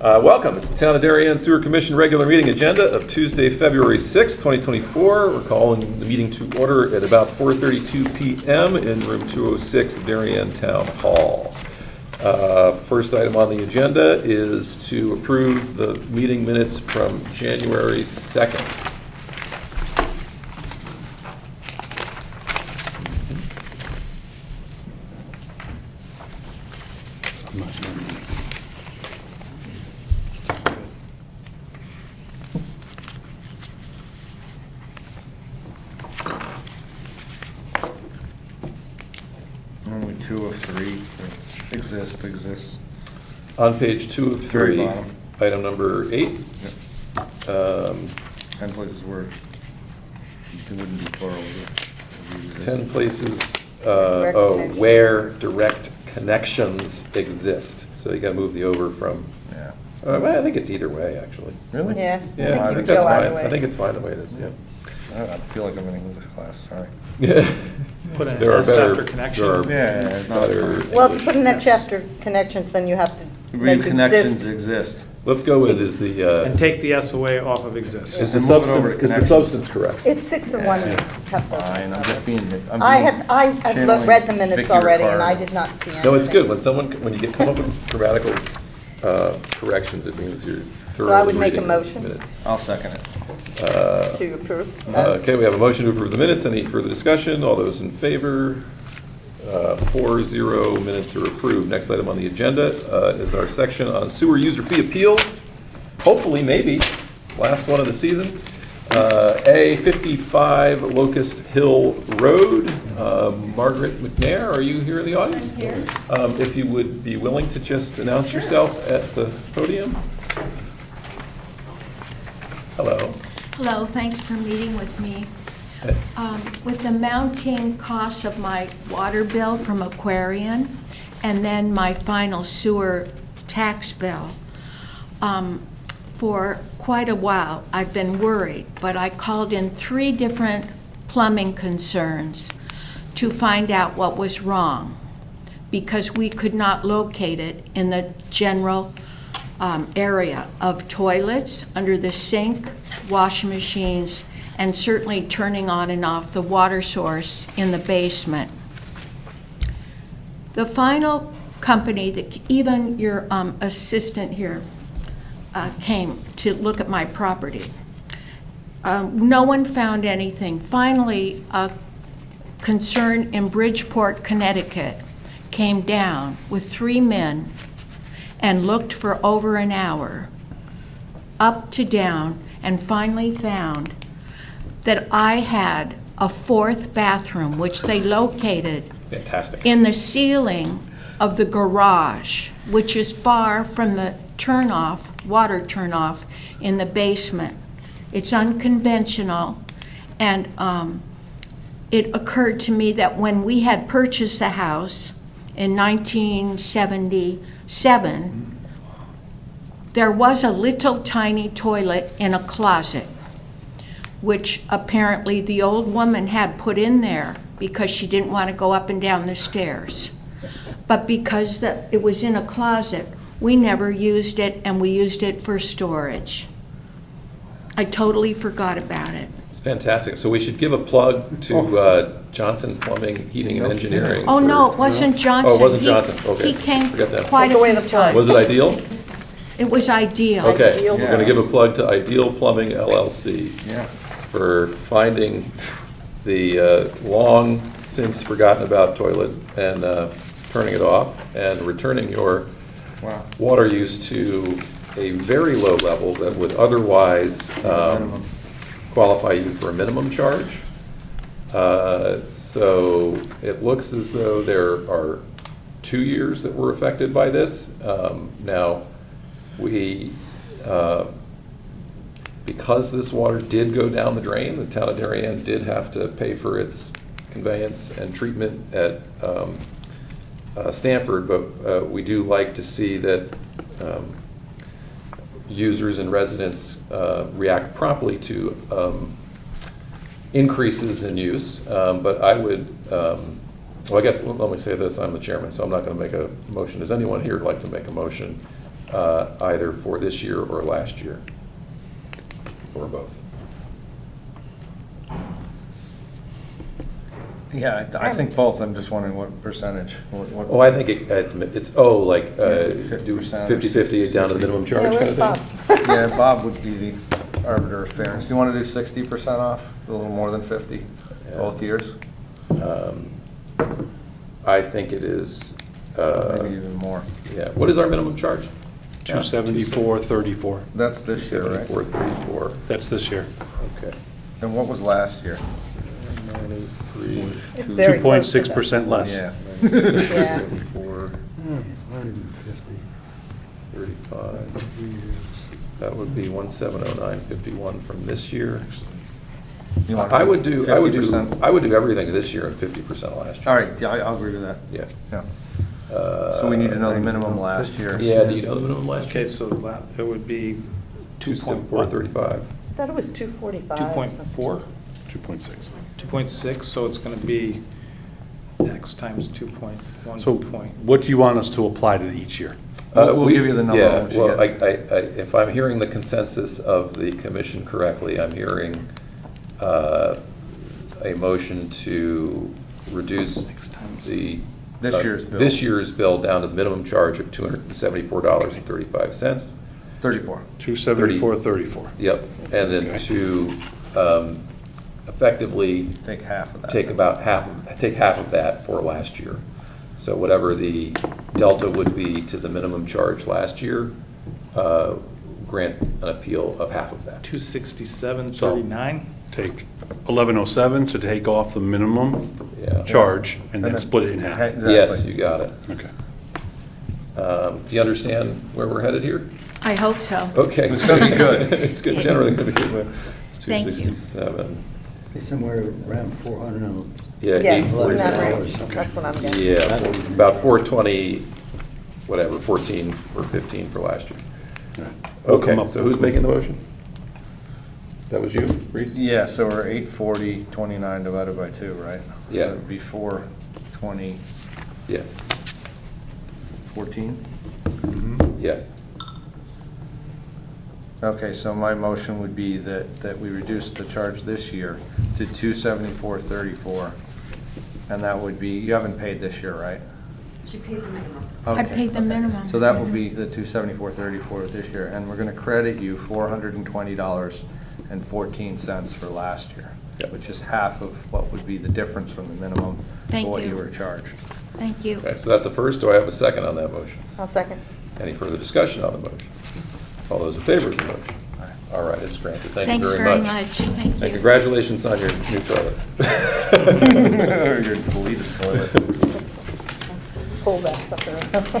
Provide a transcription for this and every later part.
Welcome. It's the Town of Darien Sewer Commission regular meeting agenda of Tuesday, February 6, 2024. We're calling the meeting to order at about 4:32 p.m. in room 206 at Darien Town Hall. First item on the agenda is to approve the meeting minutes from January 2nd. Only 2 of 3 exists. On page 2 of 3, Very bottom. item number 8. Yep. 10 places where it wouldn't be plural. It would be 10 places, Direct connection. where direct connections exist. So you gotta move the over from, Yeah. well, I think it's either way, actually. Really? Yeah. Yeah, I I think think you that's go either fine. way. I think it's fine the way it is, yeah. I feel like I'm in English class, sorry. Put an There are S better, after connection. there are Yeah, it's not better fine. Well, if English. you put an X after connections, then you have to make Read connections exist. exist. Let's go with, is the, And take the S away off of exists. is the And move it over substance, to is the connections. substance correct? It's 6 and 1. Fine, I'm just being. I've channeling read the minutes Vicky already, and I Ricardo. did not see anything. No, it's good. When you come up with grammatical corrections, it means you're thoroughly I would make a reading the motion. minutes. I'll second it. To approve. Okay, we have a motion to approve the minutes. Any further discussion? All those in favor? 4-0, minutes are approved. Next item on the agenda is our section on sewer user fee appeals. Hopefully, maybe, last one of the season. A 55 Locust Hill Road. Margaret McNair, are you here in the audience? I'm here. If you would be willing to just announce yourself at the podium. Hello. Hello, thanks for meeting with me. With the mounting costs of my water bill from Aquarian and then my final sewer tax bill, for quite a while I've been worried, but I called in 3 different plumbing concerns to find out what was wrong because we could not locate it in the general area of toilets, under the sink, washing machines, and certainly turning on and off the water source in the basement. The final company, that even your assistant here came to look at my property. No one found anything. Finally, a concern in Bridgeport, Connecticut came down with 3 men and looked for over an hour, up to down, and finally found that I had a 4th bathroom, which they located Fantastic. in the ceiling of the garage, which is far from the water turnoff in the basement. It's unconventional, and it occurred to me that when we had purchased the house in 1977, there was a little tiny toilet in a closet, which apparently the old woman had put in there because she didn't want to go up and down the stairs. But because it was in a closet, we never used it, and we used it for storage. I totally forgot about it. It's fantastic. So we should give a plug to Johnson Plumbing, Heating, and Engineering. Oh, for- no, it wasn't Johnson. Oh, it wasn't He- Johnson. Okay. He came Forget that. quite Take a away few the plug. times. Was it Ideal? It was Ideal. Okay, Ideal we're going to Plumbing. give a plug to Ideal Plumbing LLC Yeah. for finding the long since forgotten about toilet and turning it off and returning your Wow. water use to a very low level that would otherwise Minimum. qualify you for a minimum charge. So it looks as though there are 2 years that were affected by this. Now, we, because this water did go down the drain, the town of Darien did have to pay for its conveyance and treatment at Stanford, but we do like to see that users and residents react promptly to increases in use. But I would, well, I guess let me say this, I'm the chairman, so I'm not going to make a motion. Does anyone here like to make a motion either for this year or last year, or both. Yeah, I think both. I'm just wondering what percentage. What- Oh, I think it's, like, do 50%, 50/50 down to the minimum Yeah, charge kind where's of Bob? thing? Yeah, Bob would be the arbiter of fairness. Do you want to do 60% off, a little more than 50, Yeah. both years? I think it is, Maybe even more. yeah, what is our minimum charge? 274.34. That's this year, right? 74.34, That's this year. okay. And what was last year? 983. It's very close to 2.6% less. Yeah. Yeah. 74, 35. That would be 1709.51 from this year. You want I would do 50%? everything this year and 50% last year. All right, yeah, I'll agree with that. Yeah. Yeah. So we need to know the minimum last year. Yeah, do you know the minimum last year? Okay, so it would be 274.35. I thought it was 245. 2.4? 2.6. 2.6, so it's going to be X times 2.1 So point. what do you want us to apply to each year? We'll give you the number Yeah, once you well, get if I'm hearing the consensus of the commission correctly, I'm hearing a motion to reduce the. This year's bill. This year's bill down to the minimum charge of $274.35. 34. 274.34. Yep, and then Okay. to effectively Take half of that. take half of that for last year. So whatever the delta would be to the minimum charge last year, grant an appeal of half of that. 267.39? Take 1107 to take off the minimum Yeah. charge and And then then- split it in half. Exactly. Yes, you got it. Okay. Do you understand where we're headed here? I hope so. Okay. It's gonna be good. It's good, generally gonna be good. It's Thank you. 267. Be somewhere around 400 and Yeah, Yes, in 840. that range. That's what I'm getting. Yeah, about 420, whatever, 14 or 15 for last year. We'll come Okay, up- so who's making the motion? That was you, Reese? Yeah, so we're 840.29 divided by 2, right? Yeah. So it'd be 420.14? Yes, yes. Okay, so my motion would be that we reduce the charge this year to 274.34. And that would be, you haven't paid this year, right? She paid the minimum. I Okay, paid the okay. minimum. So that will be the 274.34 this year, and we're gonna credit you $420.14 for last year, Yep. which is half of what would be the difference from the minimum Thank to what you. you were charged. Thank you. Okay, so that's a first. Do I have a second on that motion? I'll second. Any further discussion on the motion? All those in favor of the motion? All right, it's granted. Thank Thanks you very very much. much. Thank And you. congratulations on your new toilet. Your deleted toilet. Pull that sucker out.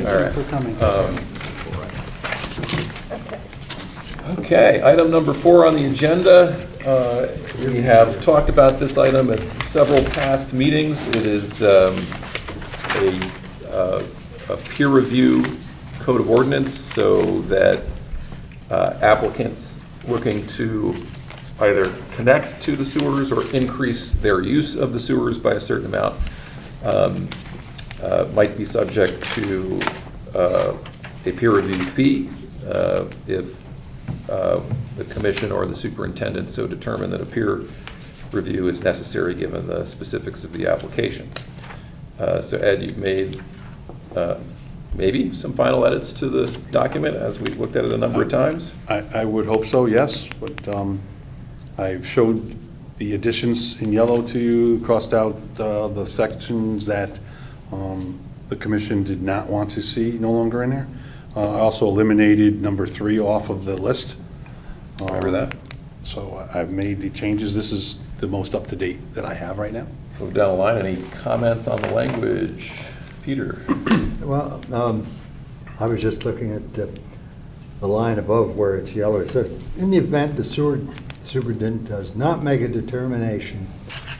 All right. For coming. Okay, item number 4 on the agenda. We have talked about this item at several past meetings. It is a peer review code of ordinance so that applicants looking to either connect to the sewers or increase their use of the sewers by a certain amount might be subject to a peer review fee if the commission or the superintendent so determine that a peer review is necessary given the specifics of the application. So Ed, you've made maybe some final edits to the document as we've looked at it a number of times? I would hope so, yes, but I've showed the additions in yellow to you, crossed out the sections that the commission did not want to see no longer in there. I also eliminated number 3 off of the list. Remember that? So I've made the changes. This is the most up-to-date that I have right now. Move down the line, any comments on the language? Peter? Well, I was just looking at the line above where it's yellow. It says, in the event the superintendent does not make a determination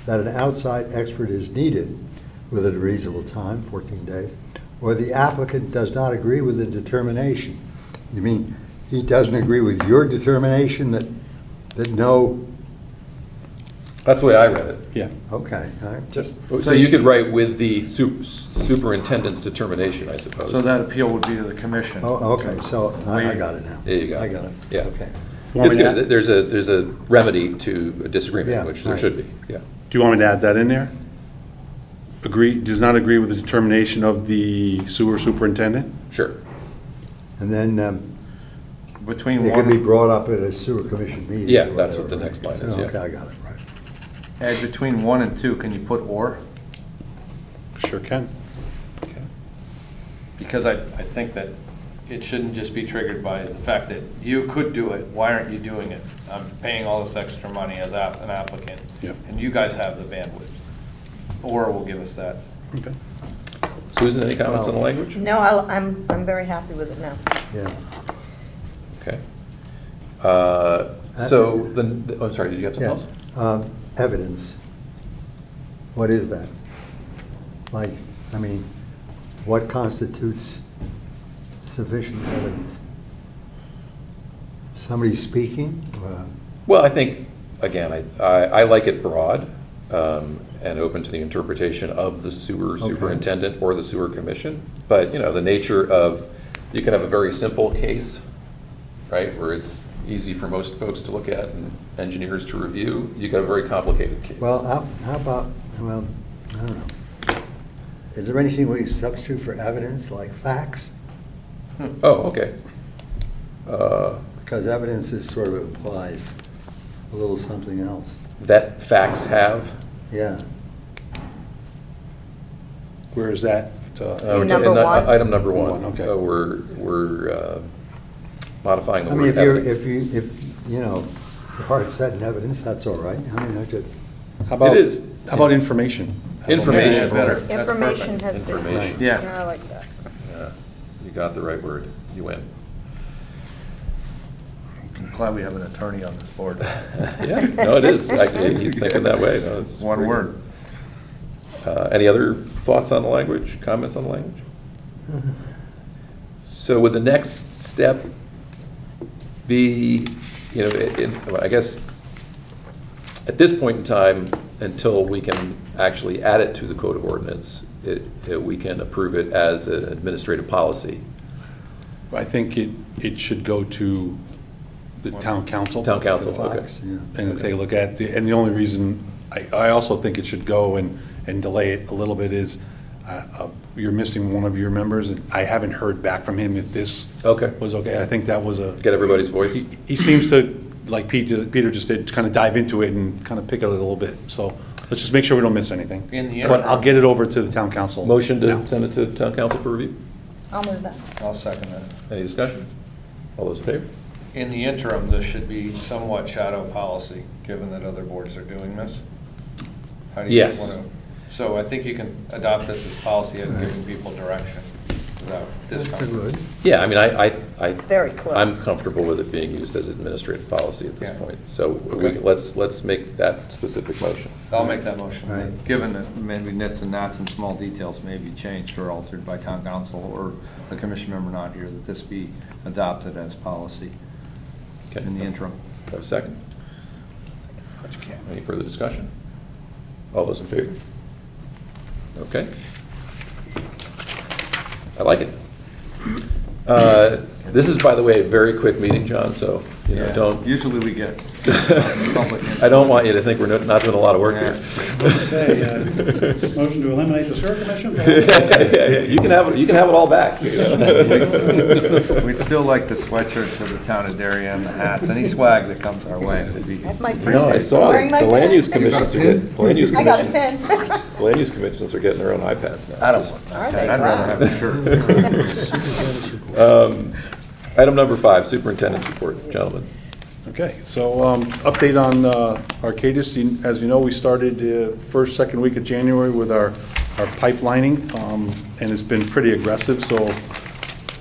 that an outside expert is needed within a reasonable time, 14 days, or the applicant does not agree with the determination. You mean he doesn't agree with your determination that no That's the way I read it. Yeah. Okay, all right, just, So you could write with the superintendent's determination, I suppose. So that appeal would be to the commission. oh, okay, so I got it now. There you go. I got it. Yeah. Okay. You want It's me to good. add- There's a remedy to a Yeah, disagreement, which there right. should be, yeah. Do you want me to add that in there? Does not agree with the determination of the sewer superintendent? Sure. And then Between it could be one, brought up at a sewer commission meeting. Yeah, or that's whatever, what the right? next line is, yeah. Okay, I got it, right. Ed, between 1 and 2, can you put or? Sure can. Because I think that it shouldn't just be triggered by the fact that you could do it, why aren't you doing it? I'm paying all this extra money as an applicant. Yep. And you guys have the bandwidth. Or will give us that. Okay. Susan, any comments on the language? No, I'm very happy with it now. Yeah. Okay. So, oh, I'm sorry, did you have something Yeah. else? Evidence. What is that? Like, I mean, what constitutes sufficient evidence? Somebody speaking? Well, I think, again, I like it broad and open to the interpretation of the sewer Okay. superintendent or the sewer commission. But, you know, the nature of, you can have a very simple case, right, where it's easy for most folks to look at and engineers to review. You got a very complicated case. Well, how about, well, I don't know. Is there anything we substitute for evidence, like facts? Oh, okay. Because evidence is sort of implies a little something else. That facts have. Yeah. Where is that? In number one? Item number one. Okay. We're modifying the I mean, word evidence. if you know, hard set in evidence, that's all right. I mean, I just, How about, It is. how about information? Information. Yeah, better. That's Information perfect. has been. Information. Yeah. Yeah, I like that. Yeah, you got the right word. You win. I'm glad we have an attorney on this board. Yeah, no, it is. He's thinking that way. No, it's One pretty word. good. Any other thoughts on the language, comments on the language? So would the next step be, you know, I guess, at this point in time, until we can actually add it to the code of ordinance, we can approve it as an administrative policy. I think it should go to the town council. Town council, okay. facts, yeah. And take a look at, and the only reason, I also think it should go and delay it a little bit is, you're missing one of your members, and I haven't heard back from him if this Okay. was okay. I think that was a, Get everybody's voice. he seems to, like Peter just did, kind of dive into it and kind of pick it a little bit. So let's just make sure we don't miss anything. In the But interim- I'll get it over to the town council. Motion now. to send it to town council for review? I'll move that. I'll second that. Any discussion? All those in favor? In the interim, this should be somewhat shadow policy, given that other boards are doing this. How do you Yes. want to? So I think you can adopt this as policy of giving people direction without that's discomfort. good. Yeah, I mean, It's very close. I'm comfortable with it being used as administrative policy at this Yeah. point. So Okay. let's make that specific motion. I'll make that motion, Right. given that maybe nits and gnats and small details may be changed or altered by town council or a commission member not here, that this be adopted as policy Okay. in the interim. Do I have a second? Any further discussion? All those in favor? Okay. I like it. This is, by the way, a very quick meeting, John, so, you know, Yeah. don't, Usually we get public. I don't want you to think we're not doing a lot of work here. Okay, motion to eliminate the sewer commission? Yeah, you can have it all back. you know? We'd still like the sweatshirt for the town of Darien, the hats, any swag that comes our way would be. That's my No, I pen. saw Wearing that my the land pen. use commissions are getting, I got a pen. land use commissions are getting their own iPads now. I don't Just- want Are that. they? I'd rather have a shirt. Item number 5, superintendent's report, gentlemen. Okay, so update on Arcadis. As you know, we started first, second week of January with our pipelining, and it's been pretty aggressive. So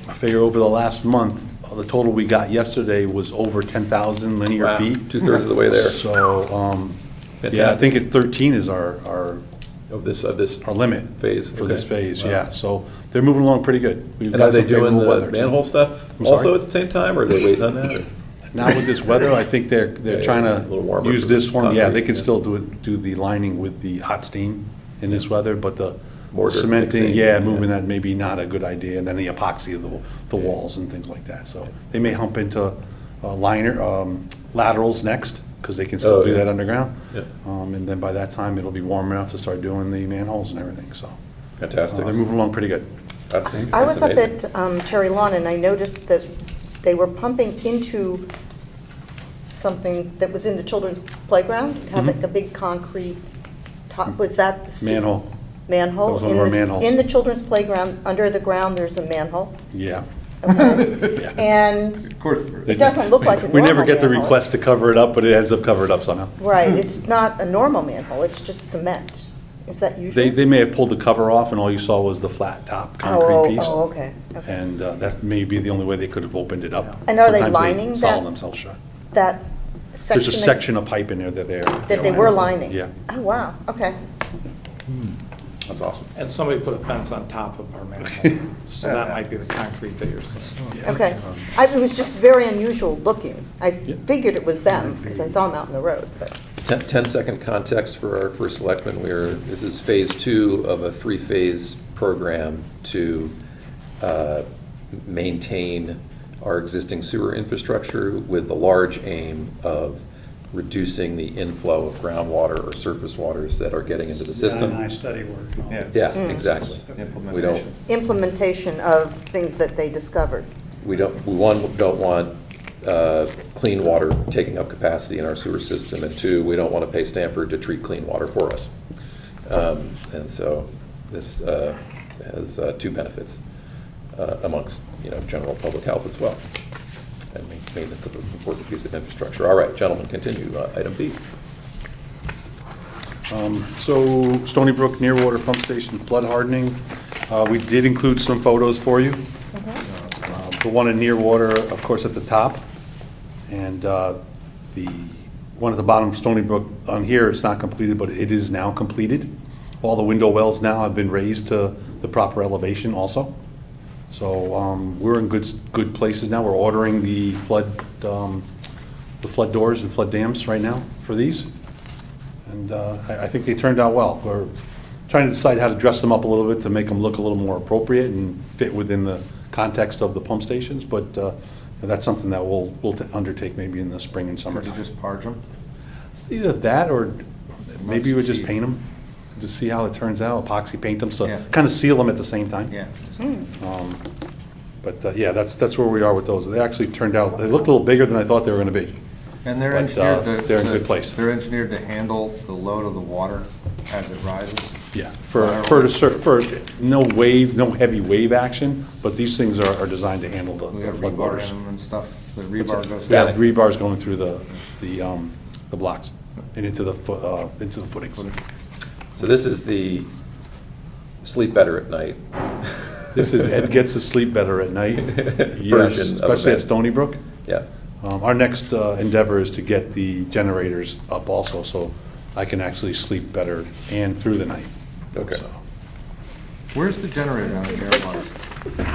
I figure over the last month, the total we got yesterday was over 10,000 linear Wow, feet. 2/3 of the way there. So, yeah, I Fantastic. think it's 13 is our Of this limit phase. for this okay. phase, Wow. yeah. So they're moving along pretty good. We've And got are they some doing favorable the weather, too. manhole stuff I'm also sorry? at the same time, or are they waiting on that? or- Now with this weather, I think they're Yeah, trying a little to warmer use for this one, yeah, they concrete, can yeah. still do the lining with the hot steam in this weather, but the Mortar cementing, mixing, yeah, yeah. moving that may be not a good idea, and then the epoxy of the walls and things like that, so they may hump into laterals next, because they can still Oh, do yeah. that underground. Yeah. And then by that time, it'll be warm enough to start doing the manholes and everything, so. Fantastic. They're moving along pretty good. That's I was up amazing. at Cherry Lawn and I noticed that they were pumping into something that was in the children's playground. It had like a big concrete top, was that the? Manhole, Manhole? That was one of our manholes. In the children's playground, under the ground, there's a manhole. yeah. Okay. Yeah. And Of course. it doesn't look like a normal We never get the manhole. request to cover it up, but it ends up covered up somehow. Right, it's not a normal manhole, it's just cement. Is that usual? They may have pulled the cover off and all you saw was the flat top concrete piece. Oh, okay, okay. And that may be the only way they could have opened it up. And are they Sometimes lining solid that- themselves shut. That section. There's a section of pipe in there That they were lining? Yeah. Oh, wow, okay. That's awesome. And somebody put a fence on top of our manhole, so that might be the concrete that you're seeing. Okay. It was just very unusual looking. I figured it was them, because I saw them out in the road, but. 10-second context for our first selectman. This is phase 2 of a 3-phase program to maintain our existing sewer infrastructure with the large aim of reducing the inflow of groundwater or surface waters that are getting into the system. Nice study work. and all that. Yeah, exactly. We don't, Implementation of things that they discovered. we don't want clean water taking up capacity in our sewer system, and 2, we don't want to pay Stanford to treat clean water for us. And so this has 2 benefits amongst, general public health as well, and maintenance of an important piece of infrastructure. All right, gentlemen, continue. Item B. So Stony Brook Nearwater Pump Station flood hardening. We did include some photos for you. The one in Nearwater, of course, at the top, and the one at the bottom of Stony Brook. On here, it's not completed, but it is now completed. All the window wells now have been raised to the proper elevation also. So we're in good places now. We're ordering the flood doors and flood dams right now for these. And I think they turned out well. We're trying to decide how to dress them up a little bit to make them look a little more appropriate and fit within the context of the pump stations, but that's something that we'll undertake maybe in the spring and summer. Could you just parge them? It's either that or maybe we just paint them, just see how it turns out, epoxy paint them, so Yeah. kind of seal them at the same time. Yeah. But yeah, that's where we are with those. They actually turned out, they looked a little bigger than I thought they were going to be. And they're But, engineered to. they're in good place. They're engineered to handle the load of the water as it rises. Yeah, for no wave, no heavy wave action, but these things are designed to handle the We got flood rebar waters. in them and stuff. The rebar goes. Yeah, rebar's going through the blocks and into the footings. So this is the sleep better at night. This is, Ed gets to sleep better at night. Yes, Version of especially at events. Stony Brook. Yeah. Our next endeavor is to get the generators up also, so I can actually sleep better and through the night. Okay. So, Where's the generator on the airline?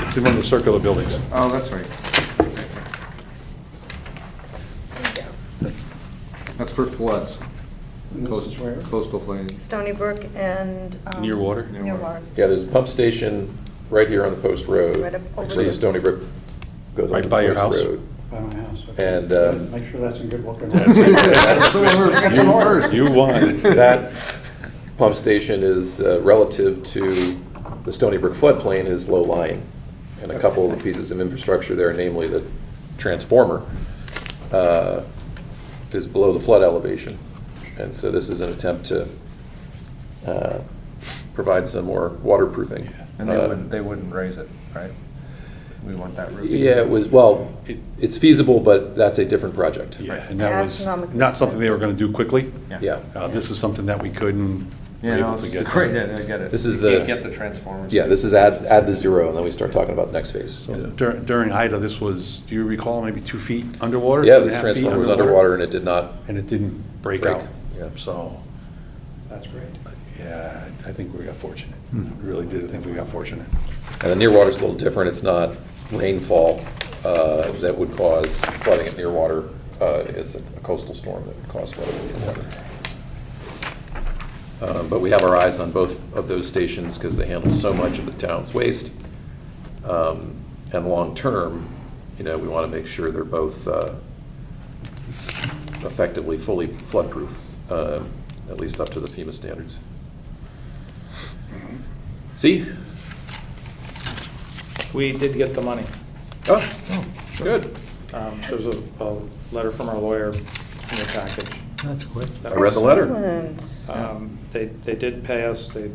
it's in one of the circular buildings. Oh, that's right. That's for floods. Coastal plains. Stony Brook and. Near water? Near water. Yeah, there's a pump station right here on the Post Road. Right up over Actually, there. Stony Brook goes on Right the by your Post house? Road. By my house. okay. And Make sure that's in good working That's order. it. That's the one we're getting orders. You won. that pump station is relative to the Stony Brook floodplain is low-lying. And a couple of the pieces of infrastructure there, namely the transformer, is below the flood elevation. And so this is an attempt to provide some more waterproofing. And they wouldn't raise it, right? We want that roof. Yeah, it was, well, it's feasible, but that's a different project. Yeah, and that was Astronomically not something they were going to do quickly. Yeah. This is something that we could and were Yeah, no, able to it's get. great, yeah, I get it. This is You the- can't get the transformers. Yeah, this is add the 0, and then we start talking about the next phase. So during Ida, this was, do you recall, maybe 2 feet underwater? Yeah, 2.5 this feet transformer was underwater, and it did not, And it didn't break Break, out. yeah. So, That's great. yeah, I think we got fortunate. I really did think we got fortunate. and the near water's a little different. It's not rainfall that would cause flooding at Nearwater. It's a coastal storm that would cause flooding at Nearwater. But we have our eyes on both of those stations because they handle so much of the town's waste. And long-term, we want to make sure they're both effectively fully flood-proof, at least up to the FEMA standards. See? We did get the money. Oh, good. There's a letter from our lawyer in your package. That's quick. I read the letter. Excellent. They did pay us. They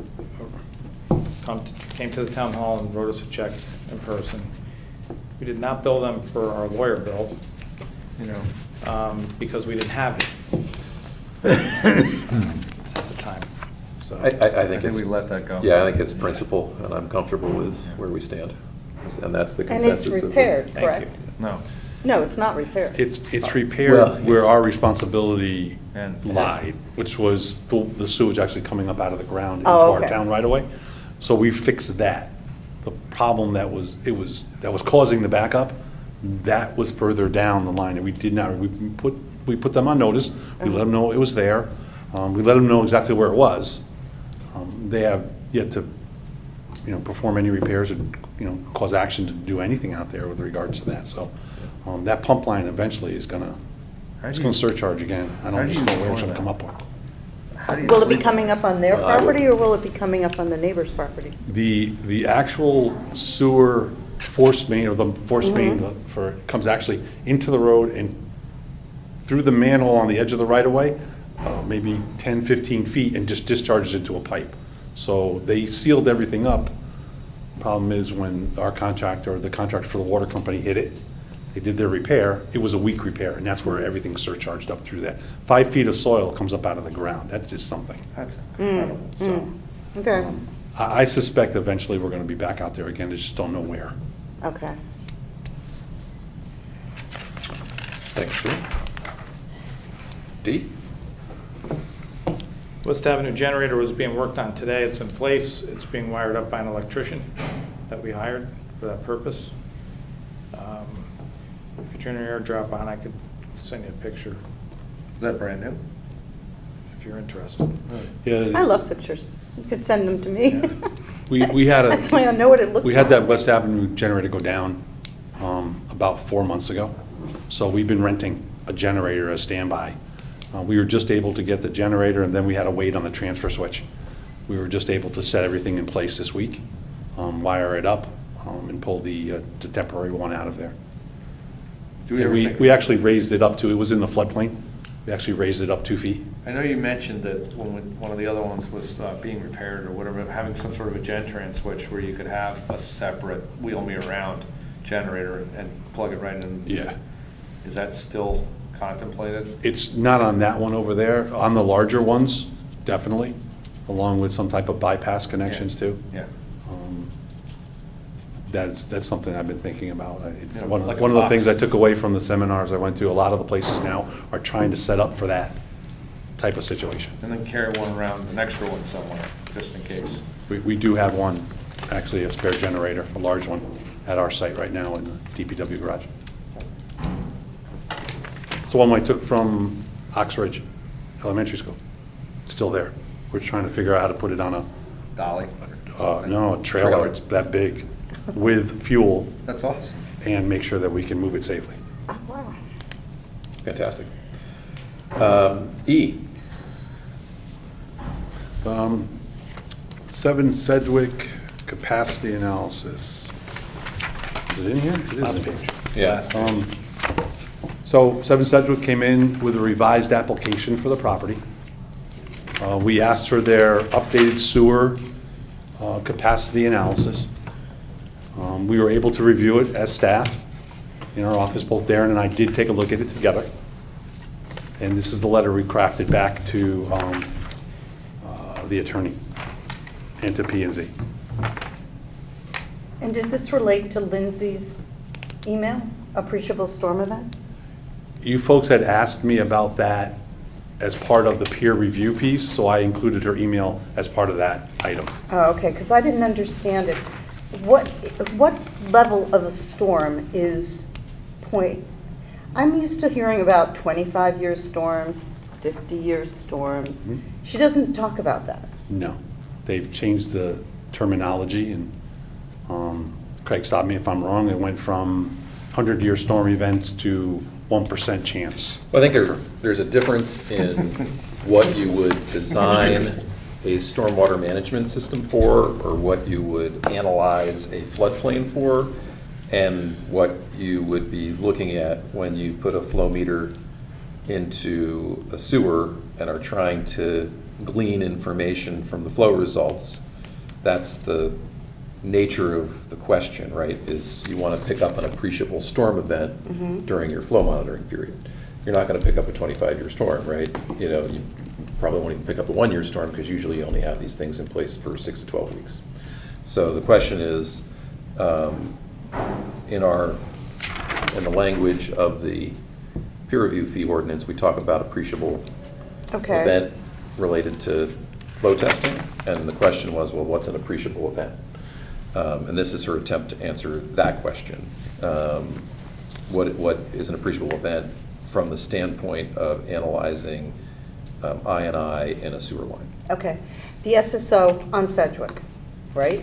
came to the town hall and wrote us a check in person. We did not bill them for our lawyer bill, because we didn't have it at the time. So I think I think it's, we let that go. yeah, I think it's principle, and I'm comfortable with where we stand. And that's the And consensus. it's of the- repaired, Thank correct? you. No. No, it's not repaired. It's Well, repaired where our responsibility And- lied, which was the sewage actually coming up out of the ground into Oh, our okay. town right away. So we fixed that. The problem that was causing the backup, that was further down the line, and we did not, we put them on notice, we let them know it was there, we let them know exactly where it was. They have yet to, perform any repairs or, cause action to do anything out there with regards to that, so, that pump line eventually is gonna, How it's do gonna you- surcharge again. I how don't do just you know where it's ignore gonna come that? up with. How do you Will it be sleep? coming up on their Well, I would- property, or will it be coming up on the neighbor's property? The actual sewer force main, or the force main comes actually into the road and through the manhole on the edge of the right-of-way, maybe 10, 15 feet, and just discharges into a pipe. So they sealed everything up. Problem is, when our contractor, or the contractor for the water company hit it, they did their repair, it was a weak repair, and that's where everything surcharged up through that. 5 feet of soil comes up out of the ground, that's just something. That's incredible. So Okay, I suspect eventually we're gonna be back out there again, I just don't know where. okay. Thanks, Drew. D? West Avenue generator was being worked on today. It's in place. It's being wired up by an electrician that we hired for that purpose. If you turn your airdrop on, I could send you a picture Is that brand new? if you're interested. Yeah, I love pictures. You could send them to me. we had a. That's why I know what it looks like. We had that West Avenue generator go down about 4 months ago. So we've been renting a generator as standby. We were just able to get the generator, and then we had to wait on the transfer switch. We were just able to set everything in place this week, wire it up, and pull the temporary one out of there. Do we ever And think- we actually raised it up to, it was in the floodplain. We actually raised it up 2 feet. I know you mentioned that one of the other ones was being repaired or whatever, having some sort of a Gentran switch where you could have a separate wheel me around generator and plug it right in. Yeah. Is that still contemplated? It's not on that one over there. On the larger ones, definitely, along with some type of bypass connections too. Yeah. That's something I've been thinking about. It's Yeah, one like a of the box. things I took away from the seminars I went to. A lot of the places now are trying to set up for that type of situation. And then carry one around, an extra one somewhere, just in case. We do have one, actually a spare generator, a large one, at our site right now in the DPW garage. It's the one I took from Oxridge Elementary School. It's still there. We're trying to figure out how to put it on Dolly. a trailer. It's that big, with fuel, That's awesome. and make sure that we can move it safely. Oh, wow. Fantastic. E? 7 Sedgwick capacity analysis. Is it in here? It is Last in here. page. Yeah. So 7 Sedgwick came in with a revised application for the property. We asked for their updated sewer capacity analysis. We were able to review it as staff in our office. Both Darren and I did take a look at it together. And this is the letter we crafted back to the attorney and to P&Z. And does this relate to Lindsay's email, appreciable storm event? You folks had asked me about that as part of the peer review piece, so I included her email as part of that item. Oh, okay, because I didn't understand it. What level of a storm is point, I'm used to hearing about 25-year storms, 50-year storms. Mhm. She doesn't talk about that. No. They've changed the terminology, and Craig, stop me if I'm wrong, it went from 100-year storm events to 1% chance. Well, I think there's a difference in what you would design a stormwater management system for, or what you would analyze a floodplain for, and what you would be looking at when you put a flow meter into a sewer and are trying to glean information from the flow results. That's the nature of the question, right? Is you want to pick up an appreciable storm event during your flow monitoring period. You're not going to pick up a 25-year storm, right? You know, you probably won't even pick up a 1-year storm, because usually you only have these things in place for 6 to 12 weeks. So the question is, in the language of the peer review fee ordinance, we talk about appreciable Okay. event related to flow testing, and the question was, well, what's an appreciable event? And this is her attempt to answer that question. What is an appreciable event from the standpoint of analyzing I&I in a sewer line? Okay. The SSO on Sedgwick, right?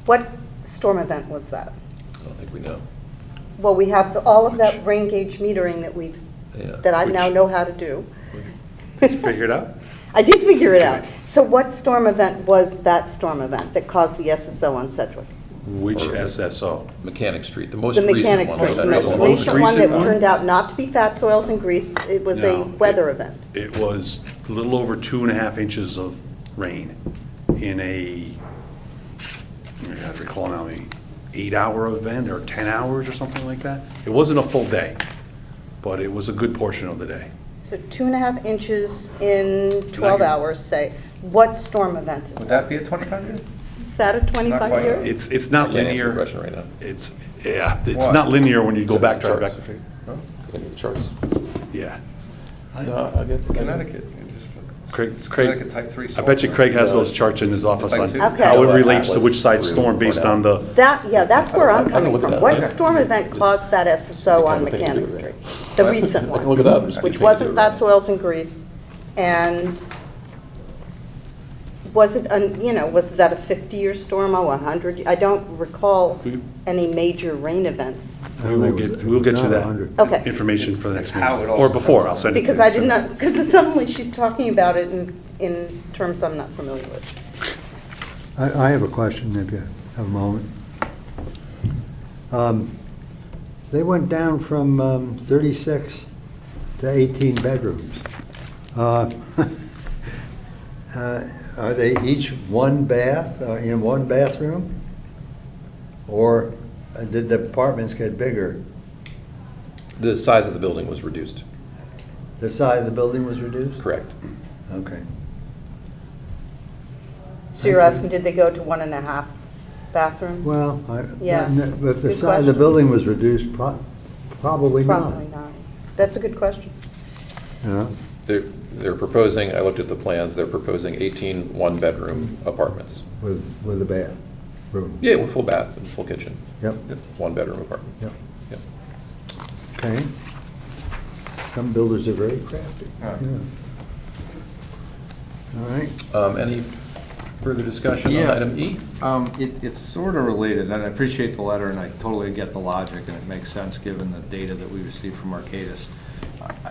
What storm event was that? I don't think we know. Well, we have all of Which- that rain gauge metering Yeah. that I now Which- know how to do. Did you figure it out? I did figure it out. So what storm event was that storm event that caused the SSO on Sedgwick? Which SSO? Mechanic Street, the most The recent one. Mechanic Street, the right? most The most recent one that recent one? turned out not to be fat soils and grease. It was a No, weather event. It was a little over 2.5 inches of rain in a, I gotta recall now, maybe 8-hour event or 10 hours or something like that. It wasn't a full day, but it was a good portion of the day. So 2.5 inches in 12 Not- hours, say. What storm event is Would that? that be a 25-year? Is that a 25-year? It's not I can't answer the linear. question right now. It's Why? not linear when you go Is it back in to the back. charts? Because I need the charts. Yeah. No, I'll get Connecticut, you just look. Craig, It's Craig, Connecticut type 3 I bet you storm. Craig has those charts in his office on Type 2. how it Okay. relates to which side Atlas storm through based on the, That's where I'm I can coming look it from. up. What Okay. storm event caused that SSO on Kind of thing to Mechanic do, Street? right? The recent I one. can look it up. Which wasn't fat soils and grease, and was it, was that a 50-year storm, or 100? I don't recall any major rain events. we'll get you that Okay. information for the next How meeting. it Or also before, comes I'll out. send it to you. Because I did not, because suddenly she's talking about it in terms I'm not familiar with. I have a question, if you have a moment. They went down from 36 to 18 bedrooms. Are they each one bath, in one bathroom? Or did the apartments get bigger? The size of the building was reduced, The size of the building was reduced? correct. Okay. So you're asking, did they go to 1.5 bathrooms? Well, Yeah. if the Good size of the question. building was reduced, probably not. Probably not. That's a good question. Yeah. They're proposing, I looked at the plans, they're proposing 18 one-bedroom apartments. With a bath room. Yeah, with full bath and full kitchen. Yep, One-bedroom apartment. yep. Yep. Okay. Some builders are very crafty. All right. Yeah. All right. Any further discussion on Yeah. item E? It's sort of related, and I appreciate the letter, and I totally get the logic, and it makes sense given the data that we received from Arcadis.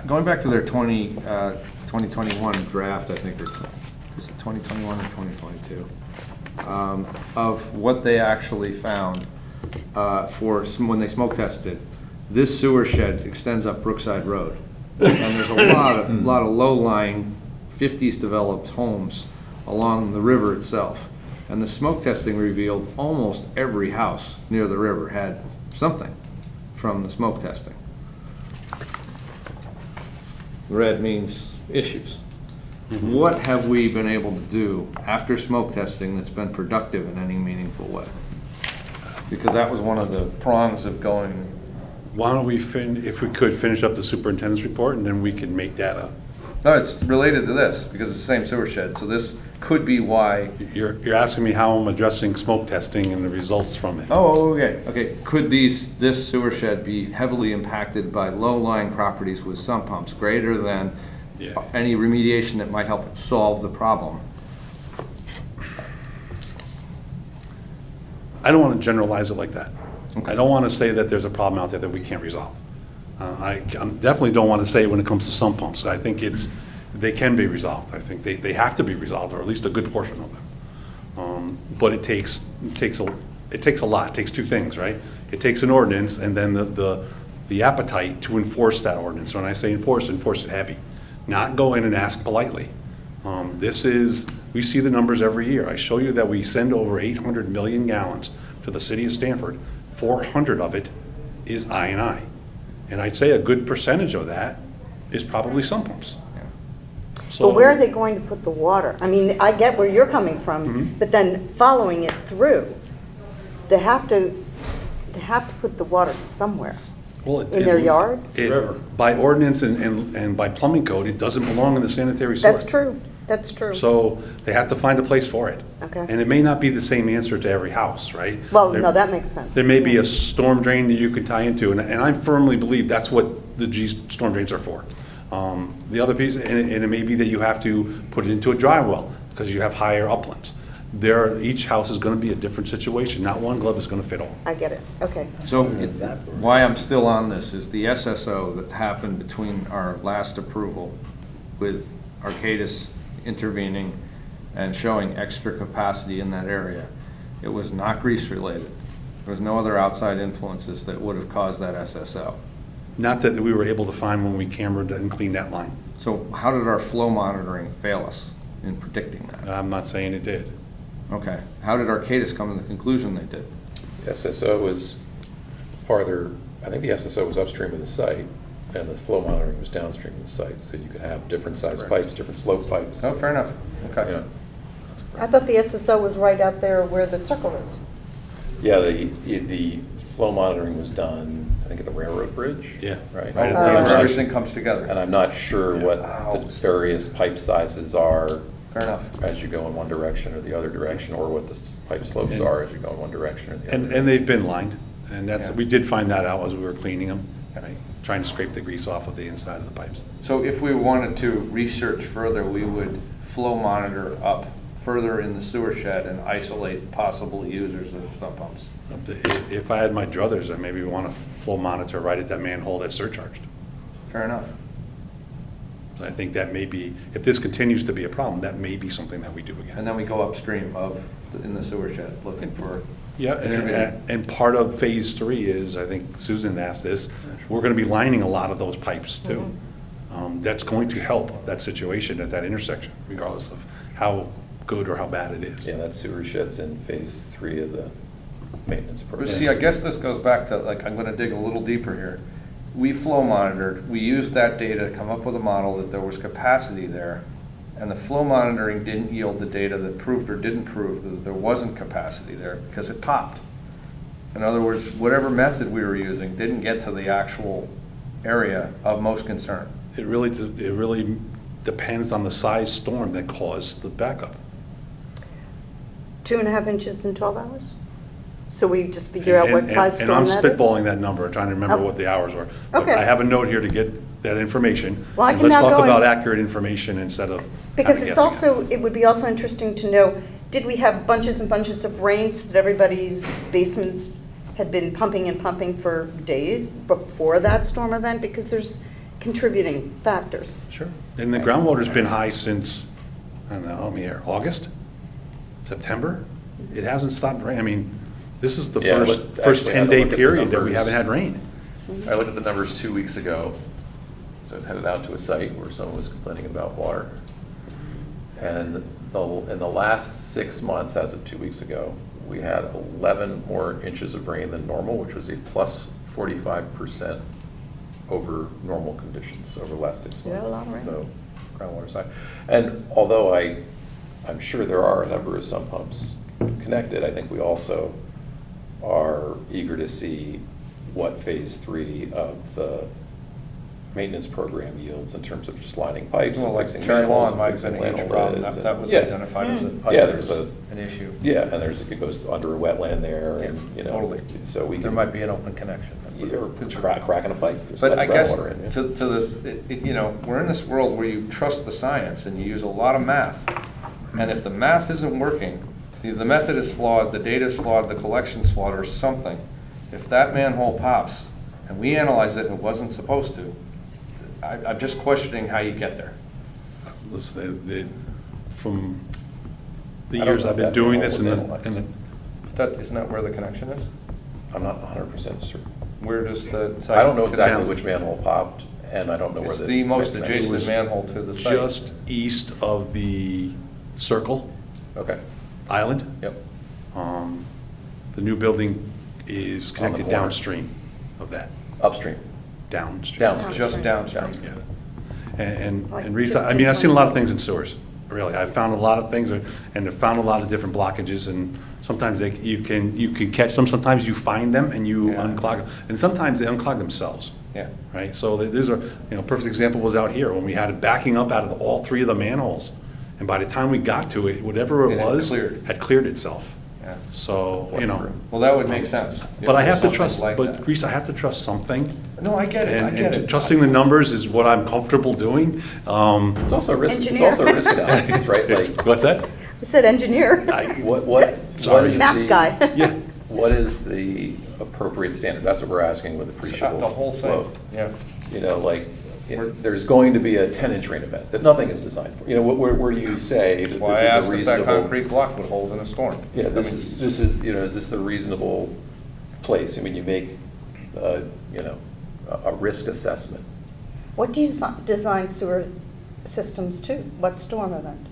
Going back to their 2021 draft, I think, or is it 2021 or 2022? Of what they actually found when they smoke tested, this sewer shed extends up Brookside Road. And there's a lot of low-lying 50s developed homes along the river itself. And the smoke testing revealed almost every house near the river had something from the smoke testing. Red means issues. What have we been able to do after smoke testing that's been productive in any meaningful way? Because that was one of the prongs of going. Why don't we, if we could, finish up the superintendent's report, and then we can make that up. No, it's related to this, because it's the same sewer shed. So this could be why. You're asking me how I'm addressing smoke testing and the results from it. Oh, okay. Could this sewer shed be heavily impacted by low-lying properties with sump pumps greater than Yeah. any remediation that might help solve the problem? I don't want to generalize it like that. Okay. I don't want to say that there's a problem out there that we can't resolve. I definitely don't want to say when it comes to sump pumps. I think they can be resolved. I think they have to be resolved, or at least a good portion of them. But it takes a lot. It takes two things, right? It takes an ordinance and then the appetite to enforce that ordinance. When I say enforce it heavy, not go in and ask politely. We see the numbers every year. I show you that we send over 800 million gallons to the city of Stamford. 400 of it is I&I. And I'd say a good percentage of that is probably sump pumps. So, But where are they going to put the water? I mean, I get where you're coming from, but then following it through, they have to put the water somewhere. well, in their yards? By ordinance and by plumbing code, it doesn't belong in the sanitary sewer. That's true. So they have to find a place for it. Okay. And it may not be the same answer to every house, right? Well, There- no, that makes sense. There may be a storm drain that you could tie into, and I firmly believe that's what the storm drains are for. The other piece, and it may be that you have to put it into a dry well, because you have higher uplands. Each house is gonna be a different situation, not one glove is gonna fit all. I get it, okay. So why I'm still on this is the SSO that happened between our last approval with Arcadis intervening and showing extra capacity in that area. It was not grease related. There was no other outside influences that would have caused that SSO. Not that we were able to find when we cambered and cleaned that line. So how did our flow monitoring fail us in predicting that? I'm not saying it did. Okay. How did Arcadis come to the conclusion they did? SSO was farther, I think the SSO was upstream of the site, and the flow monitoring was downstream of the site, so you could have different size pipes, different slope pipes. Oh, fair enough. Okay. Yeah. I thought the SSO was right out there where the circle is. Yeah, the flow monitoring was done, I think, at the railroad bridge. Yeah. Right? Right at the Where intersection. everything comes together. And I'm not sure what Wow. the various pipe sizes are Fair enough. as you go in one direction or the other direction, or what the pipe slopes are as you go in one direction or the other. And they've been lined, and Yeah. we did find that out as we were cleaning them, right? Trying to scrape the grease off of the inside of the pipes. So if we wanted to research further, we would flow monitor up further in the sewer shed and isolate possible users of sump pumps. If I had my druthers, I maybe want to flow monitor right at that manhole that's surcharged. Fair enough. So I think that may be, if this continues to be a problem, that may be something that we do And again. then we go upstream in the sewer shed, looking for. Yeah, and part of phase 3 is, I think Susan asked this, we're going to be lining a lot of those pipes too. That's going to help that situation at that intersection, regardless of how good or how bad it is. Yeah, that sewer shed's in phase 3 of the maintenance But program. see, I guess this goes back to, like, I'm gonna dig a little deeper here. We flow monitored, we used that data to come up with a model that there was capacity there, and the flow monitoring didn't yield the data that proved or didn't prove that there wasn't capacity there, because it popped. In other words, whatever method we were using didn't get to the actual area of most concern. It really depends on the size storm that caused the backup. 2.5 inches in 12 hours? So we just figure out what size storm that is? And I'm spitballing that number, trying to remember Oh. what the hours were. But Okay. I have a note here to get that information. Well, I And can now Let's go talk about and- accurate information instead of Because having it's guessing. also, it would be also interesting to know, did we have bunches and bunches of rain so that everybody's basements had been pumping and pumping for days before that storm event? Because there's contributing factors. Sure. And the groundwater's been high since, I don't know, help me here, August? September? It hasn't stopped raining. I mean, this is the Yeah, first but actually, I had to 10-day look at the period that we numbers. haven't had rain. I looked at the numbers 2 weeks ago. So I was headed out to a site where someone was complaining about water. And in the last 6 months, as of 2 weeks ago, we had 11 more inches of rain than normal, which was a plus 45% over normal conditions over the last 6 Yeah, months. a lot of rain. So groundwater's high. And although I'm sure there are a number of sump pumps connected, I think we also are eager to see what phase 3 of the maintenance program yields in terms of just lining pipes Well, and like fixing Cherry manholes Lawn and might have fixing been a huge manhole problem. lids. That was Yeah. identified as a pipe. Yeah, that there's was a- an issue. Yeah, and it goes under a wetland there, and, you know. Totally. So we There can. might be an open connection. Or cracking a pipe. Just But let I guess, groundwater in, yeah. to the, you know, we're in this world where you trust the science and you use a lot of math. And if the math isn't working, the method is flawed, the data is flawed, the collection's flawed, or something, if that manhole pops and we analyze it and it wasn't supposed to, I'm just questioning how you get there. Listen, from the I don't years know I've if been that doing manhole this was and analyzed. Isn't that where the connection is? I'm not 100% certain. Where does the? I don't know exactly down. which manhole popped, and I don't know where It's the. the most connection adjacent is. manhole to the site. just east of the circle Okay, island. yep. The new building is connected corner. downstream of that, Upstream, downstream. downstream. Just downstream. Yeah. And Like Reese, I mean, I've seen a lot of things in sewers, really. I've found a lot of things, and I've found a lot of different blockages, and sometimes you can catch them, sometimes you find them and you Yeah. unclog them. And sometimes they unclog themselves, Yeah. right? So there's a, perfect example was out here, when we had it backing up out of all three of the manholes. And by the time we got to it, whatever it It had was, cleared. had cleared itself. Yeah. So, Well, that would make sense. But I if have to there's trust, something like but that. Reese, I have to trust something. No, I get it, I get And it. trusting the numbers is what I'm comfortable doing. It's also a risk, it's Engineer. also a risk analysis, right? Like, What's that? I said engineer. what Sorry. is Math the? guy. Yeah. What is the appropriate standard? That's what we're asking with appreciable The whole flow. thing, yeah. You know, like, there's going to be a 10-inch rain event that nothing is designed for. You know, where do you say that That's why I this is asked a if that reasonable? concrete block would hold in a storm. Yeah, I this mean, is, you know, is this the reasonable place? I mean, you make, you know, a risk assessment. What do you design sewer systems to? What storm event?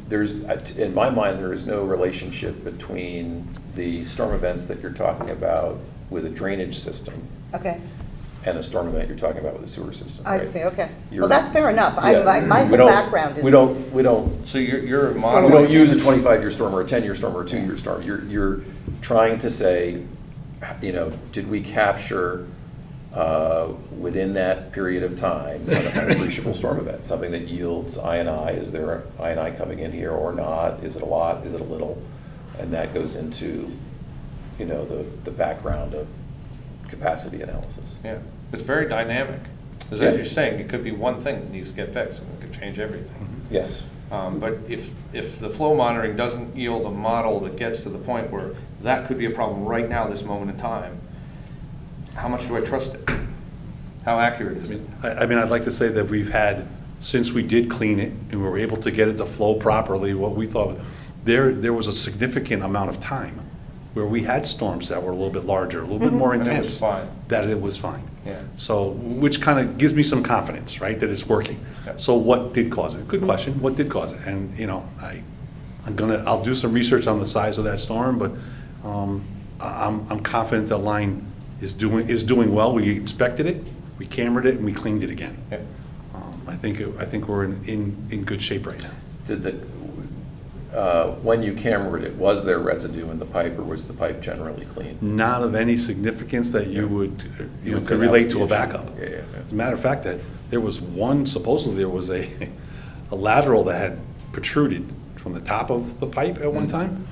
There's, in my mind, there is no relationship between the storm events that you're talking about with a drainage system Okay, and a storm event you're talking about with a sewer system. I right? see, okay. You're- Well, that's fair enough. Yeah. My We whole don't- background is. We don't So you're We modeling. don't use a 25-year storm or a 10-year storm or a 2-year storm. You're trying to say, you know, did we capture within that period of time an appreciable storm event? Something that yields I&I. Is there I&I coming in here or not? Is it a lot? Is it a little? And that goes into, you know, the background of capacity analysis. Yeah, it's very dynamic. Because Yeah. as you're saying, it could be one thing that needs to get fixed and it could change everything. Yes. But if the flow monitoring doesn't yield a model that gets to the point where that could be a problem right now, this moment in time, how much do I trust it? How accurate is it? I mean, I'd like to say that we've had, since we did clean it and we were able to get it to flow properly, what we thought, there was a significant amount of time where we had storms that were a little bit larger, a little bit more And it was intense. fine. That it was fine. Yeah. So, which kind of gives me some confidence, right, that it's working. Yeah. So what did cause it? Good question. What did cause it? And, you know, I'll do some research on the size of that storm, but I'm confident the line is doing well. We inspected it, we cambered it, and we cleaned it again. Yeah. I think we're in good shape right now. Did when you cambered it, was there residue in the pipe, or was the pipe generally clean? Not of any significance that you would, You would say could that relate was to the a issue. backup. Yeah, yeah, yeah. As a matter of fact, that there was one, supposedly there was a lateral that had protruded from the top of the pipe at one time.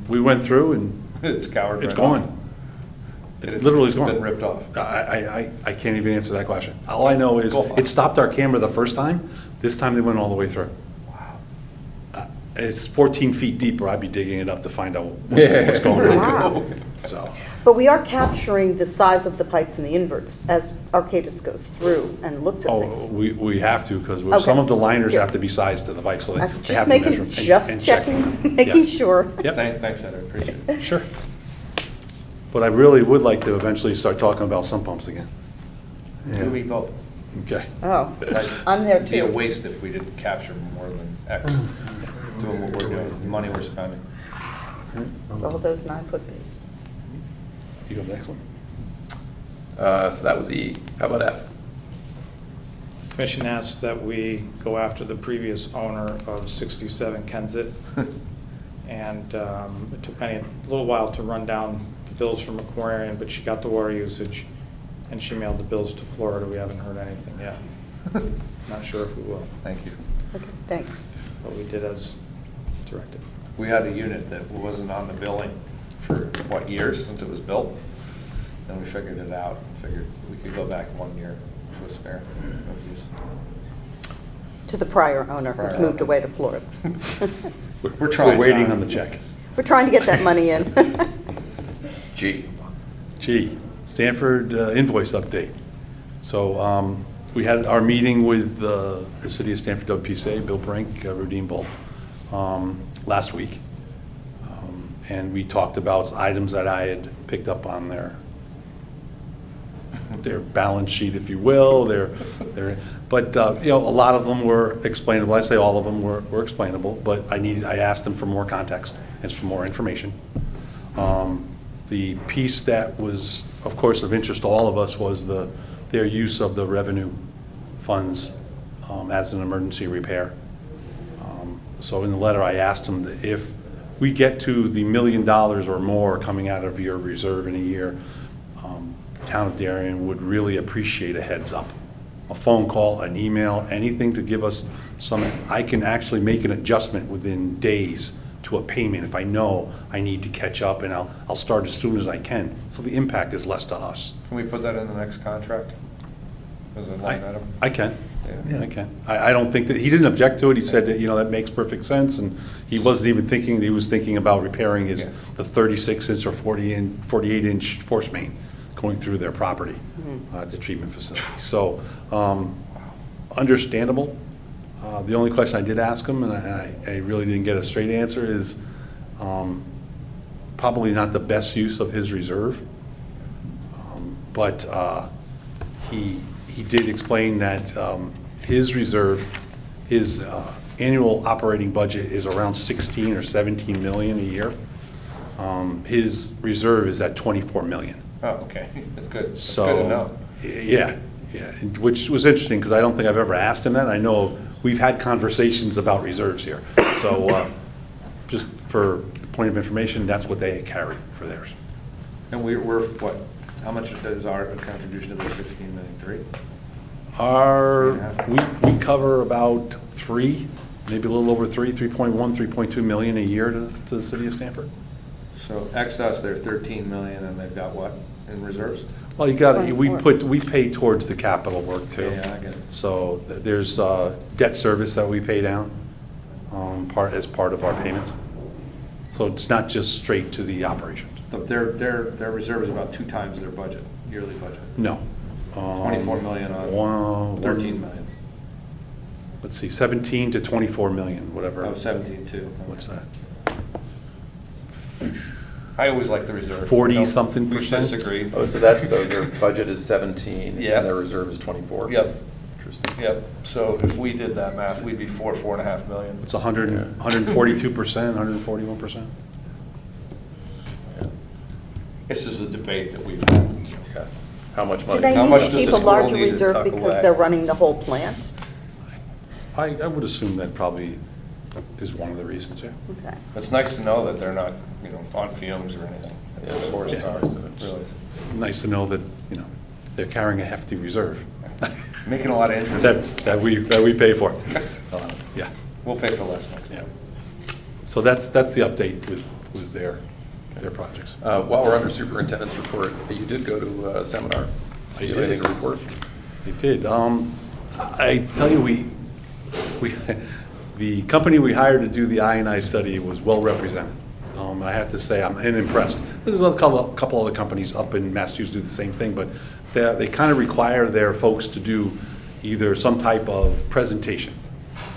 We went through and It's scoured. it's right off. gone. It literally is It's gone. been ripped off. I can't even answer that question. All I know is Go on. it stopped our camera the first time. This time they went all the way through. Wow. It's 14 feet deep, or I'd be digging it up to find out what's going on. Wow. So, But we are capturing the size of the pipes and the inverts as Arcadis goes through and looks at things. we have to, because Okay. some of the liners Good. have to be sized to the pipe, so they I'm have just to measure making, and just check. checking, making Yes. sure. Yep. Thanks, Ed, I appreciate it. Sure. But I really would like to eventually start talking about sump pumps again. Do we both? Okay. Oh, I'm there It'd be a too. waste if we didn't capture more than X, doing what we're doing, the money we're spending. So all those 9-foot basins. You go next one? So that was E. How about F? Commission asks that we go after the previous owner of 67 Kensett. And it took Penny a little while to run down the bills from Aquarian, but she got the water usage, and she mailed the bills to Florida. We haven't heard anything yet. Not sure if we will, Thank you. Okay, thanks. but we did as directed. We had a unit that wasn't on the billing for, what, years since it was built? Then we figured it out, figured we could go back 1 year, which was fair. To the prior owner who's Prior moved owner. away to Florida. We're trying. We're waiting John. on the check. We're trying to get that money in. G. G, Stanford invoice update. So we had our meeting with the city of Stanford WPCA, Bill Brink, Rudine Bolt, last week. And we talked about items that I had picked up on their balance sheet, if you will, but you know, a lot of them were explainable. I say all of them were explainable, but I asked them for more context and for more information. The piece that was, of course, of interest to all of us was their use of the revenue funds as an emergency repair. So in the letter, I asked them that if we get to the $1 million or more coming out of your reserve in a year, the town of Darien would really appreciate a heads up. A phone call, an email, anything to give us some, I can actually make an adjustment within days to a payment if I know I need to catch up, and I'll start as soon as I can. So the impact is less to us. Can we put that in the next contract? As a line item? I can. Yeah. I can. I don't think that, he didn't object to it. He said that, you know, that makes perfect sense, and he wasn't even thinking, he was thinking about repairing Yeah. the 36-inch or 48-inch force main going through their property at the treatment facility. So, understandable. The only question I did ask him, and I really didn't get a straight answer, is probably not the best use of his reserve. But he did explain that his reserve, his annual operating budget is around 16 or 17 million a year. His reserve is at 24 million. Oh, okay, that's good. That's So, good to know. yeah, which was interesting, because I don't think I've ever asked him that. I know we've had conversations about reserves here. So just for point of information, that's what they carry for theirs. And we're what, how much is our contribution to the 16 million, 3? We cover about 3, maybe a little over 3.1, 3.2 million a year to the city of Stanford. So X us, they're 13 million, and they've got what in reserves? Well, you got, we pay towards the capital work too. Yeah, I get it. So there's debt service that we pay down as part of our payments. So it's not just straight to the operations. But their reserve is about 2 times their budget, yearly budget. No. 24 million on 13 million. Let's see, 17 to 24 million, whatever. Oh, 17 too. What's that? I always like the reserve. 40-something We percent? disagree. Oh, so their budget is 17, Yeah. and their reserve is 24? Yep, Interesting. yep. So if we did that math, we'd be 4.5 million. It's 142%, 141%. This is a debate that we've had. Yes. How much Do money? they How need much to does keep the a school larger need to reserve tuck because away? they're running the whole plant? I would assume that probably is one of the reasons, yeah. Okay. It's nice to know that they're not, on fumes or anything. Yeah, of course, Yeah. it's nice. Really. Nice to know that, they're carrying a hefty reserve Making a lot of interest. that we pay for. Yeah, We'll pay for less next yeah. time. So that's the update with their projects. While we're under superintendent's report, you did go to a seminar. Do you have anything to report? They did. I tell you, we the company we hired to do the I&I study was well represented. I have to say, I'm impressed. There's a couple other companies up in Massachusetts do the same thing, but they kind of require their folks to do either some type of presentation,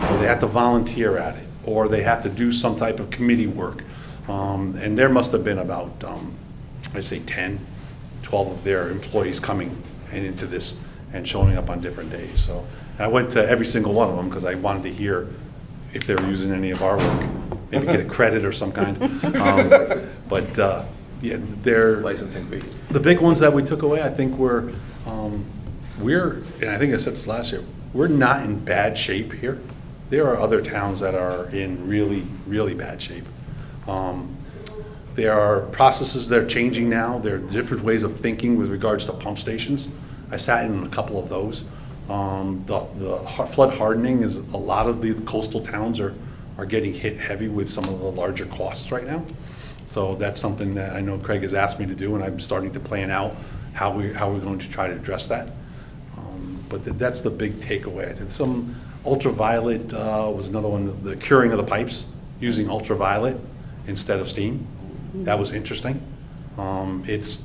or they have to volunteer at it, or they have to do some type of committee work. And there must have been about, I'd say 10, 12 of their employees coming into this and showing up on different days. So I went to every single one of them because I wanted to hear if they were using any of our work, maybe get a credit or some kind. Yeah, they're Licensing fee. the big ones that we took away, I think, were, and I think I said this last year, we're not in bad shape here. There are other towns that are in really, really bad shape. There are processes that are changing now. There are different ways of thinking with regards to pump stations. I sat in a couple of those. Flood hardening is, a lot of the coastal towns are getting hit heavy with some of the larger costs right now. So that's something that I know Craig has asked me to do, and I'm starting to plan out how we're going to try to address that. But that's the big takeaway. I think some ultraviolet was another one, the curing of the pipes using ultraviolet instead of steam. That was interesting. It's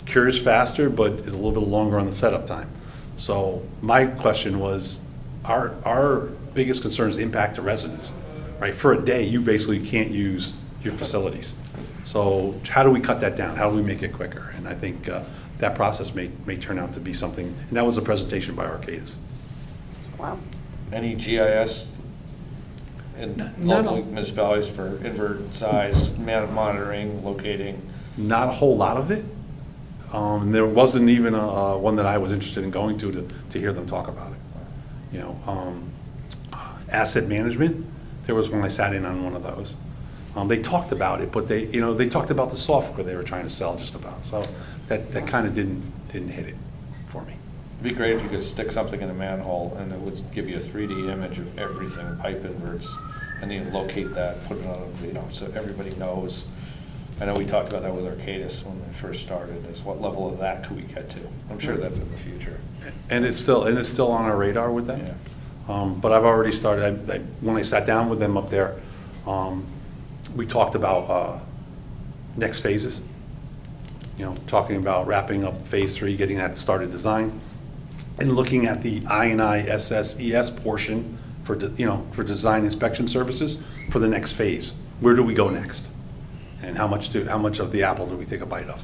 cures faster, but is a little bit longer on the setup time. So my question was, our biggest concern is the impact to residents, right? For a day, you basically can't use your facilities. So how do we cut that down? How do we make it quicker? And I think that process may turn out to be something, and that was a presentation by Arcadis. Wow. Any GIS in Not local all. municipalities for invert size, monitoring, locating? Not a whole lot of it. There wasn't even one that I was interested in going to hear them talk about it. You know, asset management, there was one I sat in on one of those. They talked about it, but they talked about the software they were trying to sell just about. So that kind of didn't hit it for me. It'd be great if you could stick something in a manhole and it would give you a 3D image of everything, pipe inverts, and then you locate that, put it on, so everybody knows. I know we talked about that with Arcadis when we first started, is what level of that could we get to? I'm sure that's in the future. And it's still on our radar with them. Yeah. But I've already started. When I sat down with them up there, we talked about next phases. You know, talking about wrapping up phase 3, getting that started design, and looking at the I&I SSES portion for design inspection services for the next phase. Where do we go next? And how much of the apple do we take a bite of?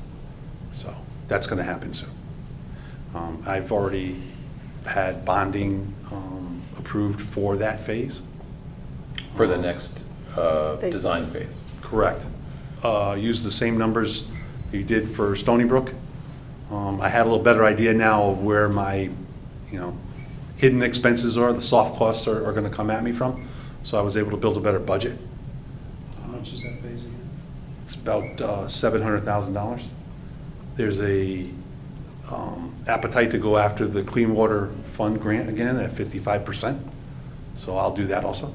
So that's going to happen soon. I've already had bonding approved for that phase. For the next design phase. Correct. Use the same numbers you did for Stony Brook. I had a little better idea now of where my, hidden expenses are, the soft costs are going to come at me from. So I was able to build a better budget. How much is that phase again? It's about $700,000. There's a appetite to go after the Clean Water Fund grant again at 55%. So I'll do that also.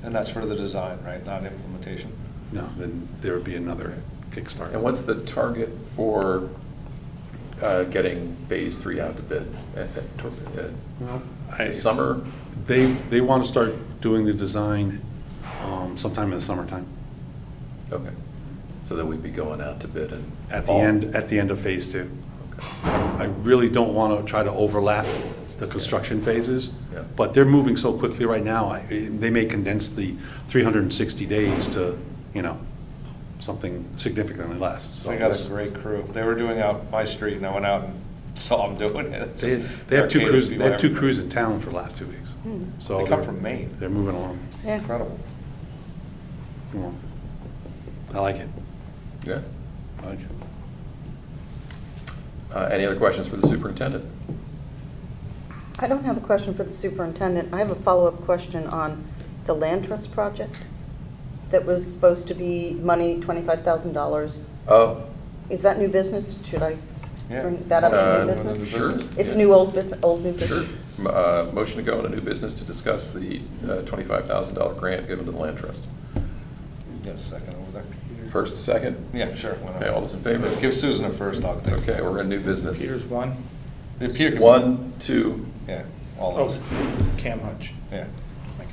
And that's for the design, right, not implementation? No, then there would be another Kickstarter. And what's the target for getting phase 3 out to bid? This summer? They want to start doing the design sometime in the summertime. Okay. So that we'd be going out to bid in At the fall? end of phase 2. Okay. I really don't want to try to overlap the construction phases, Yeah. but they're moving so quickly right now, they may condense the 360 days to, something significantly less. So They got a great crew. They were doing out my street, and I went out and saw them doing it. They have two Arcadis crews. people They have two everywhere. crews in town for the last 2 weeks. So They come they're- from Maine. They're moving along. Yeah. Incredible. Well, I like it. Yeah. I like it. Any other questions for the superintendent? I don't have a question for the superintendent. I have a follow-up question on the land trust project that was supposed to be money, $25,000. Oh, Is that new business? Should I Yeah. bring that up as new business? sure. It's Yeah. new, old business, old new Sure. business? Motion to go into new business to discuss the $25,000 grant given to the land trust. You got a second over there, Peter? First, second? Yeah, sure. why not? Okay, all those in favor? Give Susan a first, I'll take. Okay, we're in new business. Peter's one. If Peter can- 1, 2, Yeah, all Oh, those, Cam Hutch. yeah.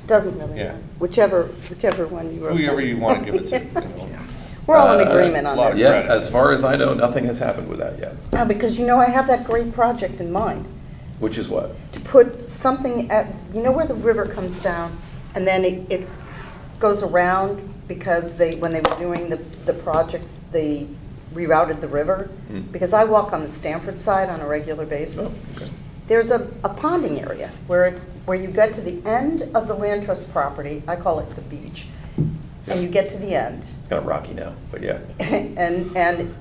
Doesn't really Yeah. matter. Whichever one you wrote. Whoever you want to give it to. you know. We're all in Uh, agreement on lot of this. yes, credit. as far as I know, nothing has happened with that yet. No, because I have that great project in mind, Which is what? to put something at, where the river comes down, and then it goes around, because when they were doing the projects, they rerouted the river, Mm. because I walk on the Stamford side on a regular basis. Oh, okay. There's a ponding area where you get to the end of the land trust property, I call it the beach, and you get to the end, It's kind of rocky now, but yeah. and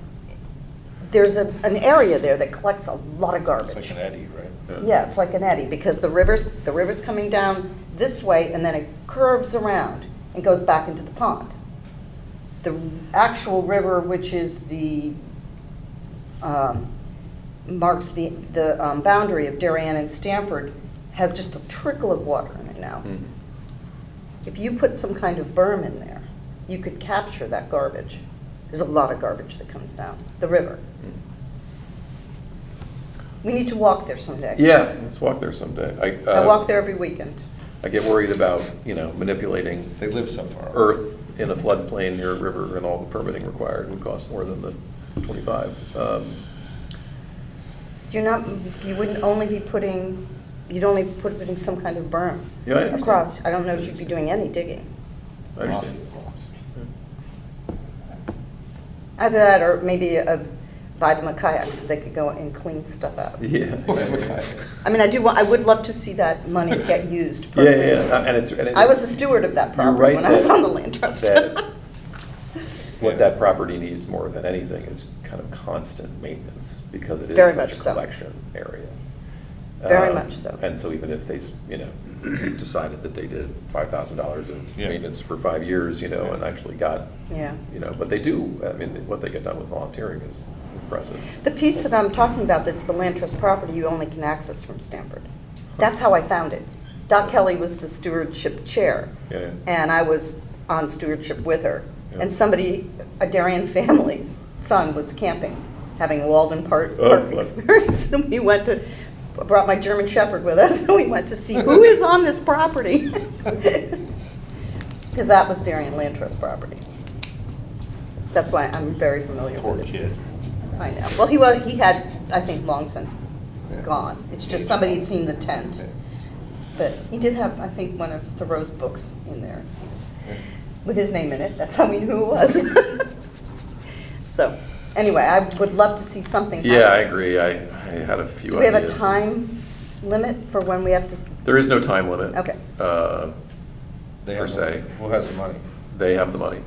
there's an area there that collects a lot of It's garbage. like an eddy, right? Yeah, it's like an eddy, because the river's coming down this way, and then it curves around, and goes back into the pond. The actual river, which is marks the boundary of Darien and Stamford, has just a trickle of water in it now. Mhm. If you put some kind of berm in there, you could capture that garbage. There's a lot of garbage that comes down the river. We need to walk there someday. Yeah, let's walk there someday. I walk there every weekend. I get worried about, manipulating They live so far. earth in a floodplain near a river, and all the permitting required would cost more than the 25. You wouldn't only be putting, you'd only be putting some kind of berm Yeah, I understand. across. I don't know if you'd be doing any digging. I understand. Either that or maybe buy them a kayak so they could go and clean stuff out. Yeah. I mean, I would love to see that money get used. Yeah, appropriately. and I was a steward of that You're property right when I was that- on the land trust. that what that property needs more than anything is kind of constant maintenance, because it is Very such much a so. collection area. Very much so. And so even if they, decided that they did $5,000 of Yeah. maintenance for 5 years, and actually got, Yeah. but they do, I mean, what they get done with volunteering is impressive. The piece that I'm talking about that's the land trust property, you only can access from Stamford. That's how I found it. Doc Kelly was the stewardship chair, Yeah. and I was on stewardship with her. Yeah. And somebody, a Darien family's son was camping, having a Walden Park Oh, fun. experience. And we brought my German Shepherd with us, and we went to see who is on this property. Because that was Darien Land Trust property. That's why I'm very familiar Poor with it. kid. I know. Well, he had, I think, long since gone. It's just somebody had seen the tent. But he did have, I think, one of Thoreau's books in there. With his name in it. That's how we knew who it was. So, anyway, I would love to see something happen. Yeah, I agree. I had a few Do we have a ideas. time limit for when we have to? There is no time limit. Okay. They Per have se. Who has the money? They have the money.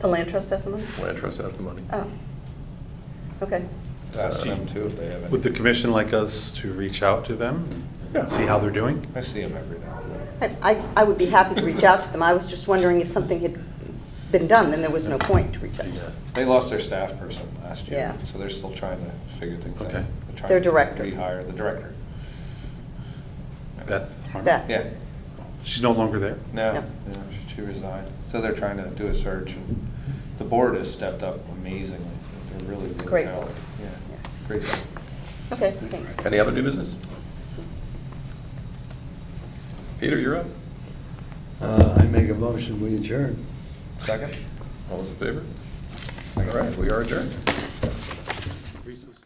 The land trust has the money? Land Trust has the money. Oh. Okay. Ask them too if they have any. Would the commission like us to reach out to them? Yeah. See how they're doing? I see them every now and then. I would be happy to reach out to them. I was just wondering if something had been done, then there was no point to reach out to them. They lost their staff person last year, Yeah. so they're still trying to figure things out. Okay. They're trying Their to director. Rehire the director. Beth Harmon? Beth. Yeah. She's no longer there? No, No. no, she resigned. So they're trying to do a search, and the board has stepped up amazingly. They're really, It's really great. talented. Yeah, Yeah. great job. Okay, thanks. Any other new business? Peter, you're up. I make a motion, we adjourn. Second? All those in favor? All right, we are adjourned. Resource